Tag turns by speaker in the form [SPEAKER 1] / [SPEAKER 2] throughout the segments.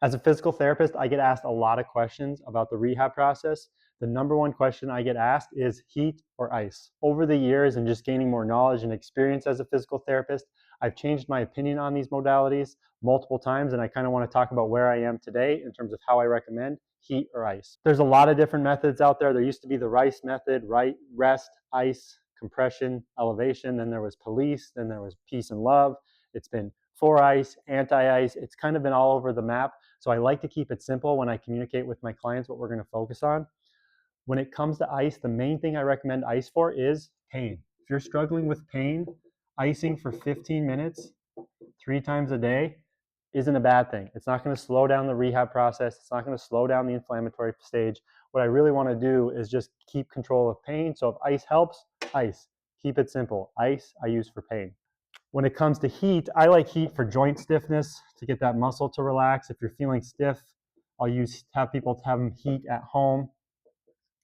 [SPEAKER 1] As a physical therapist, I get asked a lot of questions about the rehab process. The number one question I get asked is heat or ice. Over the years and just gaining more knowledge and experience as a physical therapist, I've changed my opinion on these modalities multiple times, and I kind of want to talk about where I am today in terms of how I recommend heat or ice. There's a lot of different methods out there. There used to be the RICE method, right? Rest, ice, compression, elevation. Then there was police. Then there was peace and love. It's been for ice, anti-ice. It's kind of been all over the map. So I like to keep it simple when I communicate with my clients what we're going to focus on. When it comes to ice, the main thing I recommend ice for is pain. If you're struggling with pain, icing for 15 minutes, 3 times a day, isn't a bad thing. It's not going to slow down the rehab process. It's not going to slow down the inflammatory stage. What I really want to do is just keep control of pain. So if ice helps, ice. Keep it simple. Ice I use for pain. When it comes to heat, I like heat for joint stiffness to get that muscle to relax. If you're feeling stiff, I'll have people have them heat at home.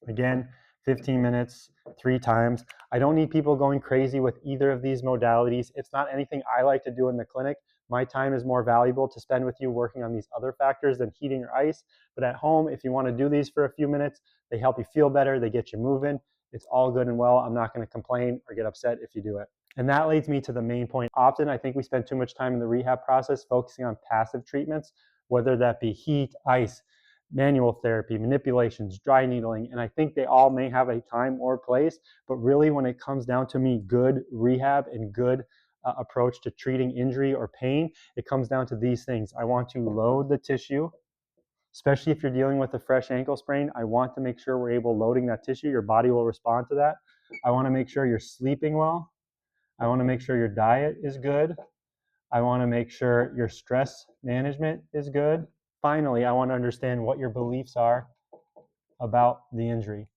[SPEAKER 1] Again, 15 minutes, 3 times. I don't need people going crazy with either of these modalities. It's not anything I like to do in the clinic. My time is more valuable to spend with you working on these other factors than heating or ice. But at home, if you want to do these for a few minutes, they help you feel better, they get you moving. It's all good and well. I'm not going to complain or get upset if you do it. And that leads me to the main point. Often, I think we spend too much time in the rehab process focusing on passive treatments, whether that be heat, ice, manual therapy, manipulations, dry needling, and I think they all may have a time or place, but really when it comes down to me, good rehab and good approach to treating injury or pain, it comes down to these things. I want to load the tissue, especially if you're dealing with a fresh ankle sprain. I want to make sure we're able loading that tissue. Your body will respond to that. I want to make sure you're sleeping well. I want to make sure your diet is good. I want to make sure your stress management is good. Finally, I want to understand what your beliefs are about the injury.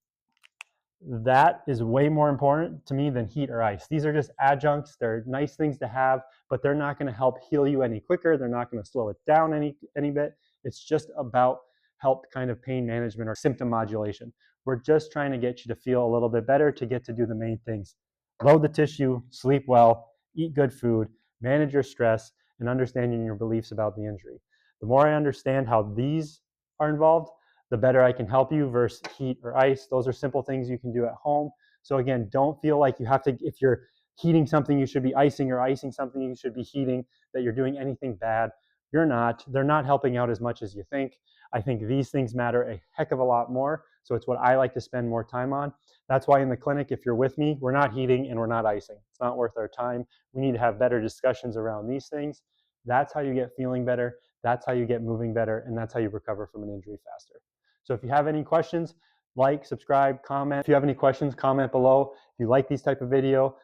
[SPEAKER 1] That is way more important to me than heat or ice. These are just adjuncts. They're nice things to have, but they're not going to help heal you any quicker. They're not going to slow it down any bit. It's just about help kind of pain management or symptom modulation. We're just trying to get you to feel a little bit better to get to do the main things. Load the tissue, sleep well, eat good food, manage your stress, and understanding your beliefs about the injury. The more I understand how these are involved, the better I can help you versus heat or ice. Those are simple things you can do at home. So again, don't feel like you have to, if you're heating something, you should be icing, or icing something, you should be heating, that you're doing anything bad. You're not. They're not helping out as much as you think. I think these things matter a heck of a lot more. So it's what I like to spend more time on. That's why in the clinic, if you're with me, we're not heating and we're not icing. It's not worth our time. We need to have better discussions around these things. That's how you get feeling better. That's how you get moving better. And that's how you recover from an injury faster. So if you have any questions, like, subscribe, comment. If you have any questions, comment below. If you like these type of video,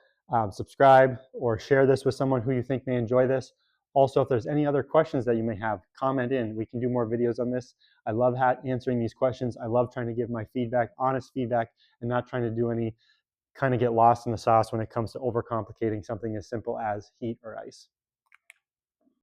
[SPEAKER 1] subscribe or share this with someone who you think may enjoy this. Also, if there's any other questions that you may have, comment in. We can do more videos on this. I love answering these questions. I love trying to give my feedback, honest feedback, and not trying to do any kind of get lost in the sauce when it comes to overcomplicating something as simple as heat or ice.